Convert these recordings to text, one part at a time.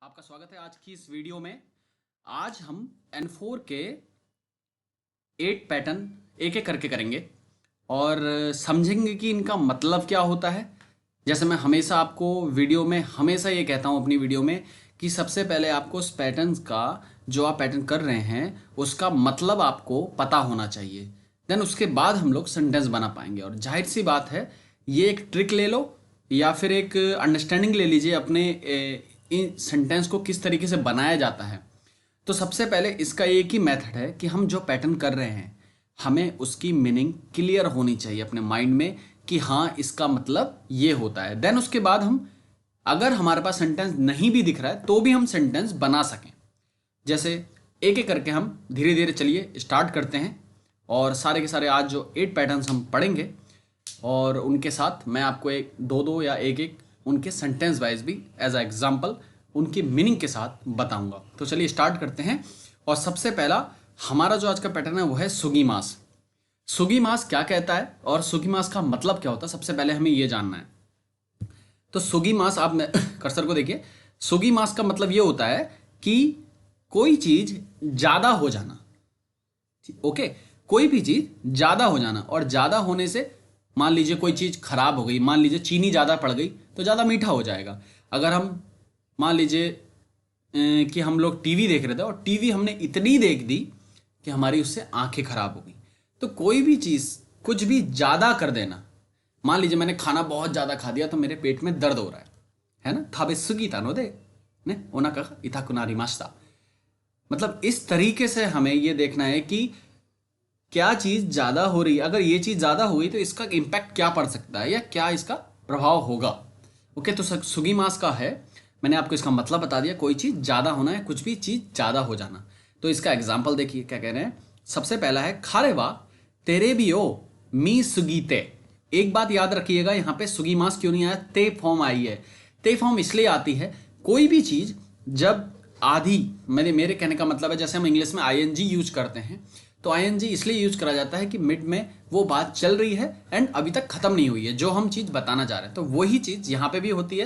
आपका स्वागत है आज की इस वीडियो में। आज हम N4 के 8 पैटर्न एक एक करके करेंगे और समझेंगे कि इनका मतलब क्या होता है। जैसे मैं हमेशा आपको वीडियो में हमेशा ये कहता हूँ अपनी वीडियो में कि सबसे पहले आपको उस पैटर्न्स का जो आप पैटर्न कर रहे हैं उसका मतलब आपको पता होना चाहिए। देन उसके बाद हम लोग सेंटेंस बना पाएंगे। और जाहिर सी बात है, ये एक ट्रिक ले लो या फिर एक अंडरस्टैंडिंग ले लीजिए अपने इन सेंटेंस को किस तरीके से बनाया जाता है। तो सबसे पहले इसका एक ही मेथड है कि हम जो पैटर्न कर रहे हैं हमें उसकी मीनिंग क्लियर होनी चाहिए अपने माइंड में कि हाँ इसका मतलब ये होता है। देन उसके बाद हम अगर हमारे पास सेंटेंस नहीं भी दिख रहा है तो भी हम सेंटेंस बना सकें। जैसे एक एक करके हम धीरे धीरे चलिए स्टार्ट करते हैं और सारे के सारे आज जो 8 पैटर्न्स हम पढ़ेंगे और उनके साथ मैं आपको एक दो दो या एक एक उनके सेंटेंस वाइज भी एज अ एग्जाम्पल उनकी मीनिंग के साथ बताऊंगा। तो चलिए स्टार्ट करते हैं। और सबसे पहला हमारा जो आज का पैटर्न है वो है सुगी मास। सुगी मास क्या कहता है और सुगी मास का मतलब क्या होता है, सबसे पहले हमें ये जानना है। तो सुगी मास, आप कर्सर को देखिए, सुगी मास का मतलब ये होता है कि कोई चीज ज्यादा हो जाना। ओके, कोई भी चीज ज्यादा हो जाना। और ज्यादा होने से मान लीजिए कोई चीज खराब हो गई, मान लीजिए चीनी ज्यादा पड़ गई तो ज्यादा मीठा हो जाएगा। अगर हम मान लीजिए कि हम लोग टीवी देख रहे थे और टीवी हमने इतनी देख दी कि हमारी उससे आंखें खराब हो गई। तो कोई भी चीज कुछ भी ज्यादा कर देना, मान लीजिए मैंने खाना बहुत ज्यादा खा दिया तो मेरे पेट में दर्द हो रहा है ना, थाबे सुगी तानो दे ने ओना का इथा कुनारी मास्ता। मतलब इस तरीके से हमें ये देखना है कि क्या चीज ज्यादा हो रही है। अगर ये चीज ज्यादा हो गई तो इसका इम्पैक्ट क्या पड़ सकता है या क्या इसका प्रभाव होगा। ओके, तो सुगी मास का है, मैंने आपको इसका मतलब बता दिया, कोई चीज ज्यादा होना है, कुछ भी चीज ज्यादा हो जाना। तो इसका एग्जाम्पल देखिए क्या कह रहे हैं। सबसे पहला है खारे वा तेरे भी ओ मी सुगीते। एक बात याद रखिएगा, यहां पे सुगी मास क्यों नहीं आया, ते फॉर्म आई है। ते फॉर्म इसलिए आती है, कोई भी चीज जब आधी, मेरे कहने का मतलब है जैसे हम इंग्लिश में आईएनजी यूज करते हैं तो आईएनजी इसलिए यूज करा जाता है कि मिड में वो बात चल रही है एंड अभी तक खत्म नहीं हुई है जो हम चीज बताना चाह रहे हैं। तो वही चीज यहां पे भी होती है।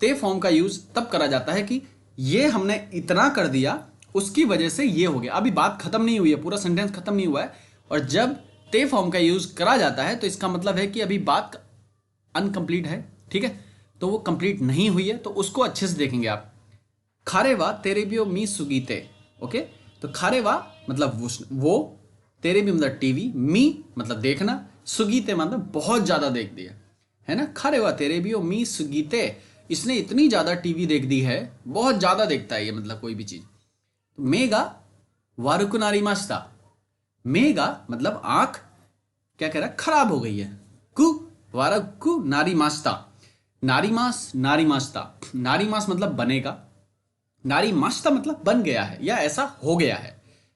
ते फॉर्म का यूज तब करा जाता है कि ये हमने इतना कर दिया उसकी वजह से ये हो गया, अभी बात खत्म नहीं हुई है, पूरा सेंटेंस खत्म नहीं हुआ है। और जब ते फॉर्म का यूज करा जाता है तो इसका मतलब है कि अभी बात अनकंप्लीट है, ठीक है, तो वो कंप्लीट नहीं हुई है। तो उसको अच्छे से देखेंगे आप। खारेवा तेरे भी मी सुगीते। ओके, तो खारेवा मतलब वो तेरे भी मतलब टीवी, मी मतलब देखना, सुगीते मतलब बहुत ज्यादा देख दिया है ना। खारेवा तेरे भी मी सुगीते, इसने इतनी ज्यादा टीवी देख दी है, बहुत ज्यादा देखता है ये, मतलब कोई भी चीज। तो मेगा वारुकुनारी मास्ता, मेगा मतलब आंख, क्या कह रहा है, खराब हो गई है। कु वारकु नारी मास्ता, नारी मास नारी मास्ता, नारी मास मतलब बनेगा, नारी मास्ता मतलब बन गया है या ऐसा हो गया है।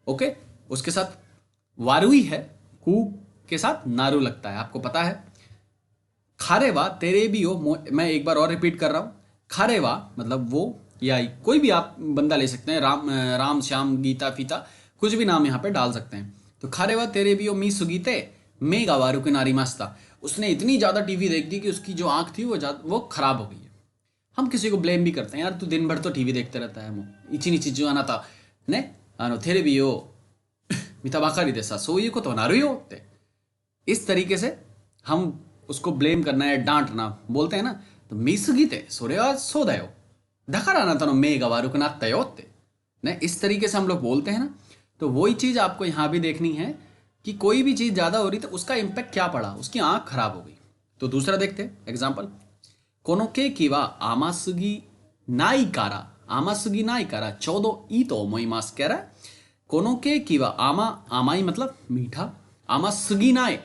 ओके, उसके साथ वारुई है, कु के साथ नारू लगता है, आपको पता है। खारेवा तेरे भी हो, मैं एक बार और रिपीट कर रहा हूं, खारेवा मतलब वो या कोई भी आप बंदा ले सकते हैं, राम श्याम गीता फीता कुछ भी नाम यहाँ पे डाल सकते हैं। तो खारेवा तेरे भी हो मी सुगीते मे गावारू के नारी मास्ता, उसने इतनी ज्यादा टीवी देख दी कि उसकी जो आंख थी वो खराब हो गई है। हम किसी को ब्लेम भी करते हैं, यार तू दिन भर तो टीवी देखते रहता है, इची नीची जो आना था ने आनो तेरे भी हो मिता बाकारी देसा सो ये को तो नारू हो। इस तरीके से हम उसको ब्लेम करना है, डांटना बोलते हैं ना, तो मीसुगीते सोरेवा सोदायो दखारा ना तनो मे गवारू ना तयोते ने, इस तरीके से हम लोग बोलते हैं ना। तो वही चीज आपको यहां भी देखनी है कि कोई भी चीज ज्यादा हो रही तो उसका इंपैक्ट क्या पड़ा, उसकी आंख खराब हो गई। तो दूसरा देखते हैं एग्जाम्पल। कोनोके किवा आमासुगी नाई कारा, आमासुगी नाई कारा चौदो ई तो मोईमास कह रहा है। कोनोके किवा आमा, आमाई मतलब मीठा, आमासुगी नाई,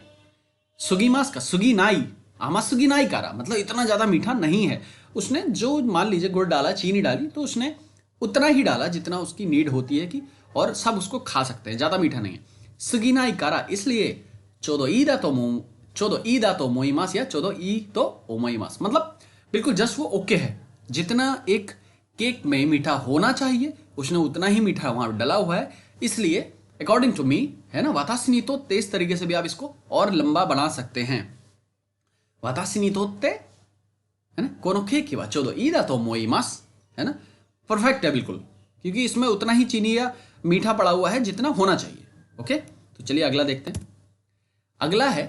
सुगी मास का सुगी नाई, आमा सुगी नाई कारा मतलब इतना ज्यादा मीठा नहीं है। उसने जो मान लीजिए गुड़ डाला, चीनी डाली, तो उसने उतना ही डाला जितना उसकी नीड होती है कि, और सब उसको खा सकते हैं, ज्यादा मीठा नहीं है। सुगी नाई कारा इसलिए चौदो ईदा तो चौदो ईदा तो मोईमास या चौदो ई तो ओमोईमास, मतलब बिल्कुल जस्ट वो ओके है। जितना एक केक में मीठा होना चाहिए उसने उतना ही मीठा वहां डाला हुआ है, इसलिए अकॉर्डिंग टू मी, है ना। वातासिनी तो तेज तरीके से भी आप इसको और लंबा बना सकते हैं। वातासिनी तो ते है ना, कोनो के किवा चौदो ईदा तो मोईमास, है ना। परफेक्ट है बिल्कुल, क्योंकि इसमें उतना ही चीनी या मीठा पड़ा हुआ है जितना होना चाहिए। ओके, तो चलिए अगला देखते हैं। अगला है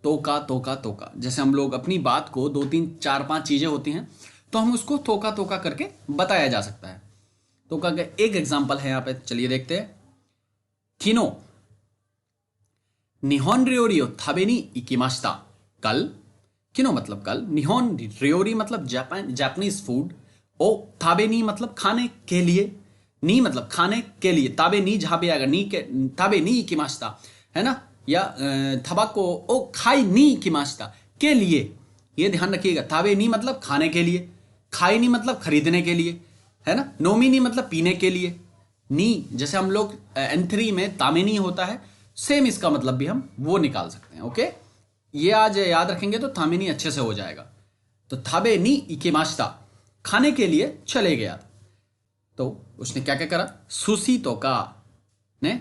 तोका तोका तोका। जैसे हम लोग अपनी बात को 2 3 4 5 चीजें होती हैं तो हम उसको तोका तोका करके बताया जा सकता है। तोका का एक एग्जाम्पल है यहाँ पे, चलिए देखते हैं। किनो निहोन रियोरी थाबे नि इकिमाशिता। कल, किनो मतलब कल, निहोन रियोरी मतलब जापानीज फूड, ओ थाबे नी मतलब खाने के लिए, नी मतलब खाने के लिए, ताबे नी जहां पे आएगा नी के, ताबे नी इकिमाशिता है ना, या थबाको ओ खाई नी इकिमाशिता के लिए, ये ध्यान रखिएगा। ताबे नी मतलब खाने के लिए, खाई नी मतलब खरीदने के लिए, है ना। नोमी नी मतलब पीने के लिए। नी जैसे हम लोग N3 में तामेनी होता है, सेम इसका मतलब भी हम वो निकाल सकते हैं। ओके, ये आज याद रखेंगे तो तामेनी अच्छे से हो जाएगा। तो थाबे नी इकेमाशिता, खाने के लिए चले गया। तो उसने क्या क्या करा, सुशी तो का ने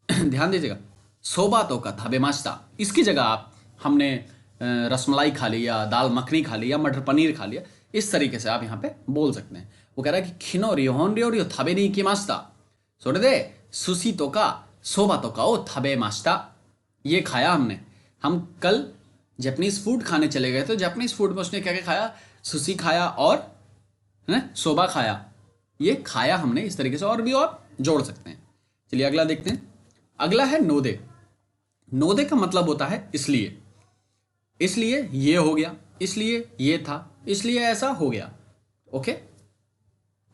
ध्यान दीजिएगा, सोबा तो का थाबे माशिता, इसकी जगह आप हमने रसमलाई खा ली या दाल मखनी खा ली या मटर पनीर खा लिया, इस तरीके से आप यहाँ पे बोल सकते हैं। वो कह रहा है कि खिनो रियोन रियो थाबे नी इकेमाशिता, सोरे दे सुशी तो का सोबा तो का ओ थाबे माशिता, ये खाया हमने। हम कल जापानीज फूड खाने चले गए, तो जापानीज फूड में उसने क्या क्या खाया, सुशी खाया और सोबा खाया, ये खाया हमने। इस तरीके से और भी और जोड़ सकते हैं। चलिए अगला देखते हैं। अगला है नोदे। नोदे का मतलब होता है इसलिए, इसलिए ये हो गया, इसलिए ये था, इसलिए ऐसा हो गया। ओके,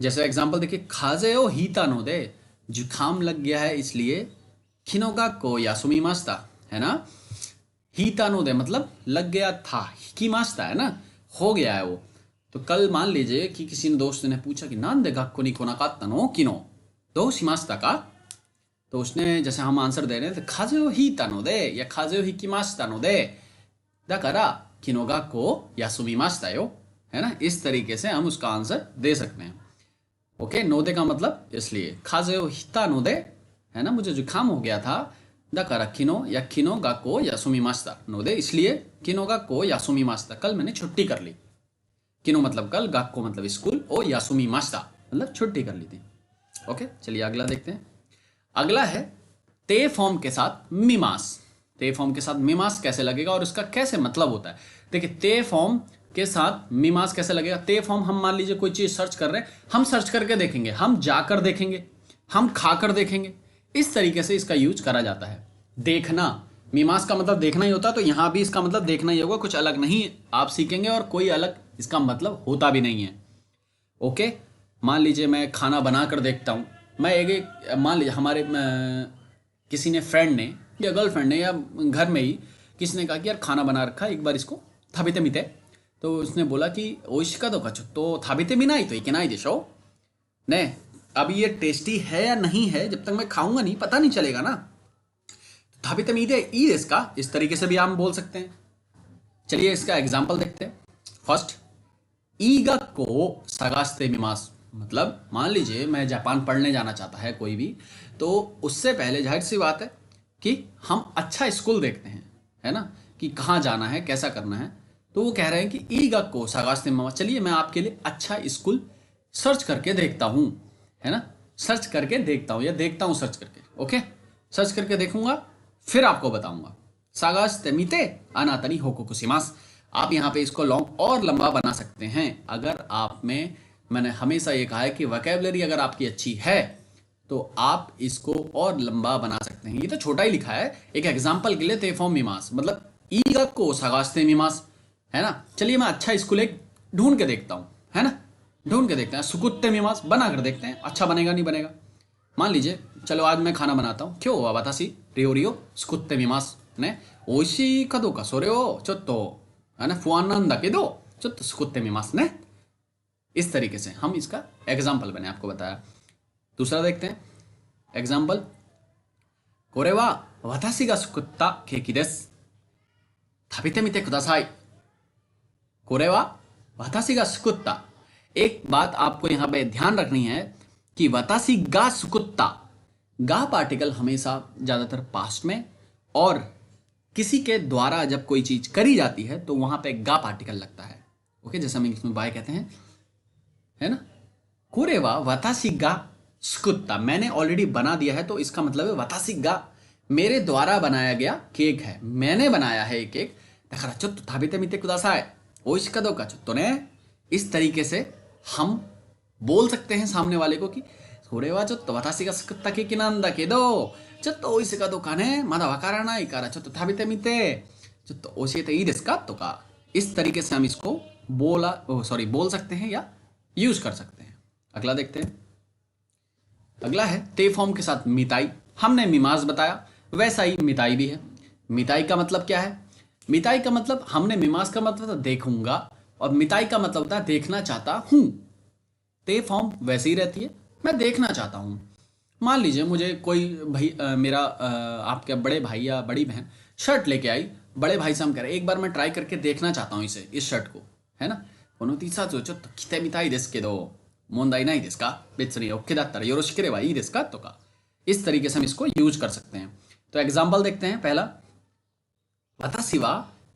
जैसे एग्जांपल देखिए, खाजे ओ हीता नोदे, जुकाम लग गया है इसलिए खिनोगा को यासुमी मास्ता, है ना। हीता नोदे मतलब लग गया था, की मास्ता है ना, हो गया है वो। तो कल मान लीजिए कि किसी ने दोस्त ने पूछा कि नान दे गक्को नि कोनाकात्ता नो किनो दो शिमास्ता का, तो उसने जैसे हम आंसर दे रहे हैं, खाजे ओ हीता नोदे या खाजे ओ हिकिमास्ता नोदे दाकारा किनो गक्को यासुमी मास्ता यो, है ना। इस तरीके से हम उसका आंसर दे सकते हैं। ओके, नोदे का मतलब इसलिए, खाजे ओ हिता नोदे, है ना, मुझे जुकाम हो गया था, दाकारा किनो या किनो गक्को यासुमी मास्ता नोदे, इसलिए किनो गक्को यासुमी मास्ता, कल मैंने छुट्टी कर ली। किनो मतलब कल, गक्को मतलब स्कूल, ओ यासुमी मास्ता मतलब छुट्टी कर ली थी। ओके, चलिए अगला देखते हैं। अगला है ते फॉर्म के साथ मिमास। ते फॉर्म के साथ मिमास कैसे लगेगा और उसका कैसे मतलब होता है। देखिए, ते फॉर्म के साथ मिमास कैसे लगेगा। ते फॉर्म, हम मान लीजिए कोई चीज सर्च कर रहे हैं, हम सर्च करके देखेंगे, हम जाकर देखेंगे, हम खाकर देखेंगे, इस तरीके से इसका यूज करा जाता है। देखना, मीमांस का मतलब देखना ही होता है, तो यहां भी इसका मतलब देखना ही होगा, कुछ अलग नहीं आप सीखेंगे और कोई अलग इसका मतलब होता भी नहीं है। ओके, मान लीजिए मैं खाना बना कर देखता हूँ, मैं एक मान लीजिए हमारे किसी ने फ्रेंड ने या गर्लफ्रेंड ने या घर में ही किसी ने कहा कि यार खाना बना रखा है, एक बार इसको थाबिते मिते। तो उसने बोला कि ओइशिका तो कचो तो थाबिते मिनाई तो इकेनाई देशो ने, अब ये टेस्टी है या नहीं है जब तक मैं खाऊंगा नहीं पता नहीं चलेगा ना। थाबिते मीते ई इसका इस तरीके से भी हम बोल सकते हैं। चलिए इसका एग्जाम्पल देखते हैं। फर्स्ट, ईगा को सगास्ते मिमास, मतलब मान लीजिए मैं जापान पढ़ने जाना चाहता है कोई भी, तो उससे पहले जाहिर सी बात है कि हम अच्छा स्कूल देखते हैं, है ना, कि कहाँ जाना है कैसा करना है। तो वो कह रहे हैं कि ईगा को सगास्ते मिमास, चलिए मैं आपके लिए अच्छा स्कूल सर्च करके देखता हूँ, है ना, सर्च करके देखता हूँ या देखता हूँ सर्च करके। ओके, सर्च करके देखूंगा फिर आपको बताऊंगा। सागास्ते मिते अनातनी होकोकुशिमास, आप यहाँ पे इसको लॉन्ग और लंबा बना सकते हैं। अगर आप में, मैंने हमेशा ये कहा है कि वोकैबुलरी अगर आपकी अच्छी है तो आप इसको और लंबा बना सकते हैं। ये तो छोटा ही लिखा है, एक एग्जाम्पल के लिए तेफॉम मीमास मतलब ईगा को सगास्ते मीमास, है ना। चलिए मैं अच्छा स्कूल एक ढूंढ के देखता हूँ, है ना, ढूंढ के देखते हैं। सुकुत्ते मीमास बना कर देखते हैं, अच्छा बनेगा नहीं बनेगा। मान लीजिए चलो आज मैं खाना बनाता हूँ, क्यों हुआ बतासी रियो रियो सुकुत्ते मीमास ने ओइशी का दो का सोरे हो चोत्तो, है ना, फुआनन दा के दो चोत्तो सुकुत्ते मीमास ने। इस तरीके से हम इसका एग्जाम्पल मैंने आपको बताया। दूसरा देखते हैं एग्जाम्पल, कोरे वा वातासी गा सुकुत्ता केकी देसु थाबेते मिते कुदासाई। कोरे वा वातासी गा सुकुत्ता, एक बात आपको यहां पे ध्यान रखनी है कि वातासी गा सुकुत्ता, गा पार्टिकल हमेशा ज्यादातर पास्ट में, और किसी के द्वारा जब कोई चीज करी जाती है तो वहां पे गा पार्टिकल लगता है। ओके, जैसे हम इंग्लिश में बाय कहते हैं, है ना, कोरेवा वतासी गा स्कुत्ता, मैंने ऑलरेडी बना दिया है तो इसका मतलब है वतासी गा, मेरे द्वारा बनाया गया केक है, मैंने बनाया है ये केक। दकारा चोत्तो ताबेते मिते कुदासाई, ओइशी का दोका चोत्तो ने। इस तरीके से हम बोल सकते हैं सामने वाले को कि कोरेवा चोत्तो वतासी गा स्कुत्ता केक नान दा केदो चोत्तो ओइशी का दोका ने मादा वकारानाई कारा चोत्तो ताबेते मिते चोत्तो ओशिएते ii desu का, तो का। इस तरीके से हम इसको बोल सकते हैं या यूज कर सकते हैं। अगला देखते हैं। अगला है ते फॉर्म के साथ मिताई। हमने मिमाज बताया, वैसा ही मिताई भी है। मिताई का मतलब क्या है? मिताई का मतलब, हमने मिमाज का मतलब था देखूंगा, और मिताई का मतलब होता है देखना चाहता हूं। ते फॉर्म वैसे ही रहती है, मैं देखना चाहता हूं। मान लीजिए मुझे कोई भाई मेरा आपके बड़े भाई या बड़ी बहन शर्ट लेके आई, बड़े भाई से हम कह रहे एक बार मैं ट्राई करके देखना चाहता हूँ इसे, इस शर्ट को, है ना। この T シャツをちょっと着てみたいですけど問題ないですか、別に OK だったらよろしければいいですかとか। इस तरीके से हम इसको यूज कर सकते हैं। तो एग्जाम्पल देखते हैं। पहला, वतासी वा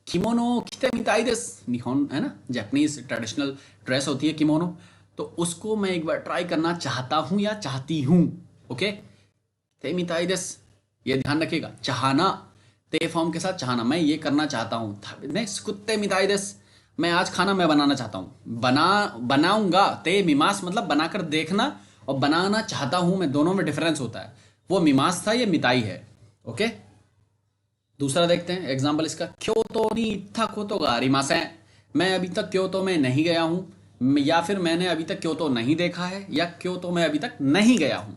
किमोनो किते मिताई देसु, निहोन है ना, जापानीज ट्रेडिशनल ड्रेस होती है किमोनो, तो उसको मैं एक बार ट्राई करना चाहता हूं या चाहती हूं। ओके, ते मिताई देसु, ये ध्यान रखिएगा, चाहना, ते फॉर्म के साथ चाहना, मैं ये करना चाहता हूं। नेक्स्ट, कुत्ते मिताई देसु, मैं आज खाना मैं बनाना चाहता हूं, बनाऊंगा। ते मिमास मतलब बनाकर देखना, और बनाना चाहता हूं मैं, दोनों में डिफरेंस होता है। वो मिमास था, ये मिताई है। ओके, दूसरा देखते हैं एग्जाम्पल इसका। क्योतो नी इत्ता कोतो गा आरिमासेन, मैं अभी तक क्योतो में नहीं गया हूं, या फिर मैंने अभी तक क्योतो नहीं देखा है, या क्योतो में अभी तक नहीं गया हूं।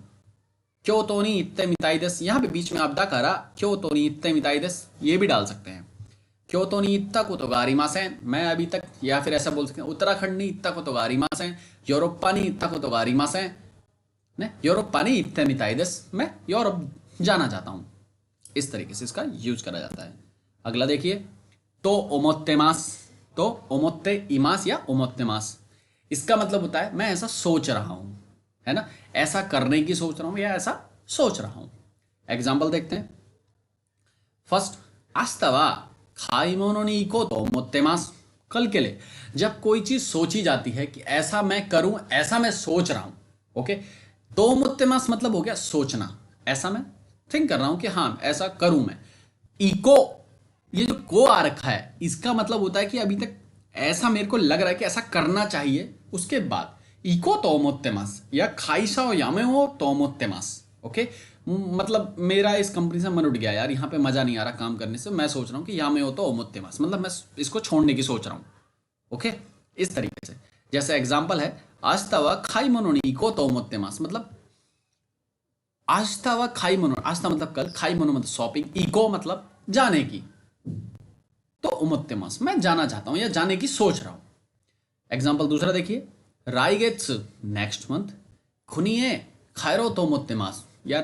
क्योतो नी इत्ते मिताई देसु, यहां पे बीच में आपदा करा, क्योतो नी इत्ते मिताई देसु, ये भी डाल सकते हैं। क्योतो नी इत्ता कोतो गा आरिमासेन, मैं अभी तक, या फिर ऐसा बोल सकते हैं उत्तराखंड नी इत्ता कोतो गा आरिमासेन, यूरोपा नी इत्ता कोतो गा आरिमासेन ने, यूरोपा नी इत्ते मिताई देसु, मैं यूरोप जाना चाहता हूं। इस तरीके से इसका यूज करा जाता है। अगला देखिए, तो ओमोत्तेमास, तो ओमोत्ते इमास या ओमोत्तेमास, इसका मतलब होता है मैं ऐसा सोच रहा हूं, है ना, ऐसा करने की सोच रहा हूं या ऐसा सोच रहा हूं। एग्जाम्पल देखते हैं। फर्स्ट, आस्ता वा खाइमोनो नी इकोतो ओमोत्तेमास, कल के लिए जब कोई चीज सोची जाती है कि ऐसा मैं करूं, ऐसा मैं सोच रहा हूं। ओके, तो ओमोत्तेमास मतलब हो गया सोचना, ऐसा मैं थिंक कर रहा हूं कि हाँ ऐसा करूं मैं। इको, ये जो को आ रखा है, इसका मतलब होता है कि अभी तक ऐसा मेरे को लग रहा है कि ऐसा करना चाहिए, उसके बाद इको तोमोत्तेमास या खाइसाओ यामे हो तोमोत्तेमास। ओके, मतलब मेरा इस कंपनी से मन उठ गया यार, यहाँ पे मजा नहीं आ रहा काम करने से, मैं सोच रहा हूँ कि यामे हो तो ओमोत्तेमास, मतलब मैं इसको छोड़ने की सोच रहा हूँ। ओके, इस तरीके से। जैसे एग्जाम्पल है, आस्ता वा खाई मोनो नी इको तोमोत्तेमास, मतलब आस्था व खाई मनो, आस्था मतलब कल, खाई मनो मतलब शॉपिंग, इको मतलब जाने की, तो उमत्तेमास मैं जाना चाहता हूं या जाने की सोच रहा हूं। एग्जाम्पल दूसरा देखिए, राइगेट्स नेक्स्ट मंथ, खुनिए खायरो तो उमत्तेमास, यार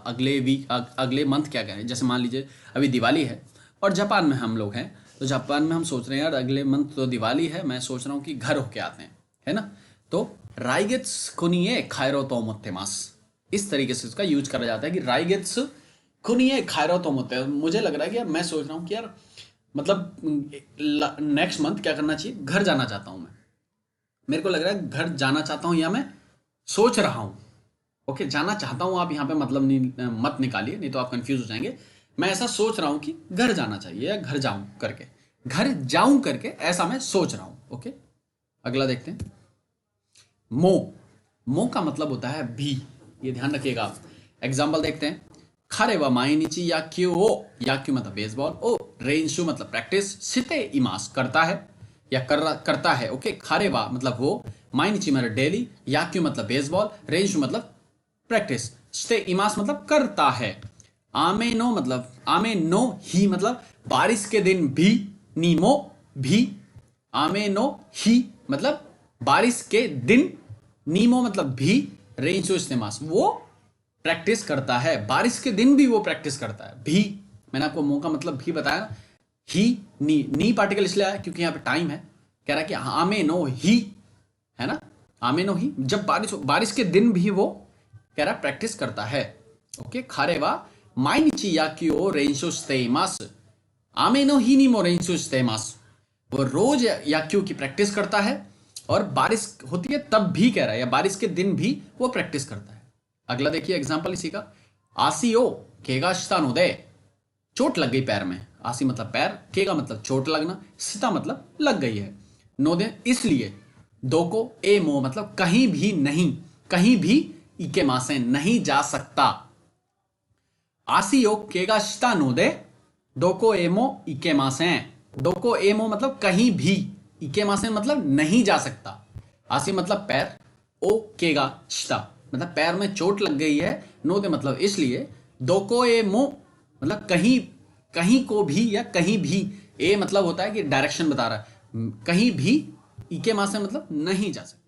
अगले वीक, अगले मंथ क्या कहें, जैसे मान लीजिए अभी दिवाली है और जापान में हम लोग हैं, तो जापान में हम सोच रहे हैं यार अगले मंथ तो दिवाली है, मैं सोच रहा हूँ कि घर होके आते हैं, है ना। तो राइगेट्स खुनिए खायरो तो उमत्तेमास, इस तरीके से इसका यूज करा जाता है कि राइगेट्स खुनिए खायरो तो उमत्ते, मुझे लग रहा है कि यार मैं सोच रहा हूँ कि यार मतलब नेक्स्ट मंथ क्या करना चाहिए, घर जाना चाहता हूँ मैं, मेरे को लग रहा है घर जाना चाहता हूँ या मैं सोच रहा हूँ। ओके, जाना चाहता हूँ आप यहाँ पे मतलब नहीं मत निकालिए, नहीं तो आप कंफ्यूज हो जाएंगे। मैं ऐसा सोच रहा हूँ कि घर जाना चाहिए या घर जाऊं करके, घर जाऊं करके ऐसा मैं सोच रहा हूँ। ओके, अगला देखते हैं। मो, मो का मतलब होता है भी, ये ध्यान रखिएगा आप। एग्जाम्पल देखते हैं। खारे व माइनिची या क्यों, या क्यों मतलब बेसबॉल, ओ रेंशु मतलब प्रैक्टिस, सिते इमास करता है या करता है। ओके, खारे वा मतलब वो, माइनिची मतलब डेली, या क्यों मतलब बेसबॉल, रेंशु मतलब प्रैक्टिस, स्टे इमास मतलब करता है। आमे नो मतलब, आमे नो ही मतलब बारिश के दिन भी, नीमो भी, आमे नो ही मतलब बारिश के दिन, नीमो मतलब भी, रेंशो इस्तेमास वो प्रैक्टिस करता है, बारिश के दिन भी वो प्रैक्टिस करता है। भी, मैंने आपको मो का मतलब भी बताया। ही, नी पार्टिकल इसलिए आया क्योंकि यहाँ पे टाइम है, कह रहा है कि आमे नो ही, है ना, आमे नो ही, जब बारिश के दिन भी वो कह रहा प्रैक्टिस करता है। ओके, खारे वा माइनिची याक्यो रेंशो स्तेमास, आमे नो ही नीमो रेंशो स्तेमास, वो रोज याक्यो की प्रैक्टिस करता है, और बारिश होती है तब भी कह रहा है, या बारिश के दिन भी वो प्रैक्टिस करता है। अगला देखिए एग्जाम्पल इसी का, आसियो केगा शितानुदे, चोट लग गई पैर में। आसी मतलब पैर, केगा मतलब चोट लगना, शिता मतलब लग गई है, नोदे इसलिए, दोको ए मो मतलब कहीं भी नहीं, कहीं भी इके मासे नहीं जा सकता। आसियो केगा शिता नोदे दोको एमो इके मासे, दोको एमो मतलब कहीं भी, इके मासे मतलब नहीं जा सकता। आसी मतलब पैर, ओ केगा शिता मतलब पैर में चोट लग गई है, नोदे मतलब इसलिए, दोको एमो मतलब कहीं, कहीं को भी या कहीं भी, ए मतलब होता है कि डायरेक्शन बता रहा है, कहीं भी, इके मासे मतलब नहीं जा सकता।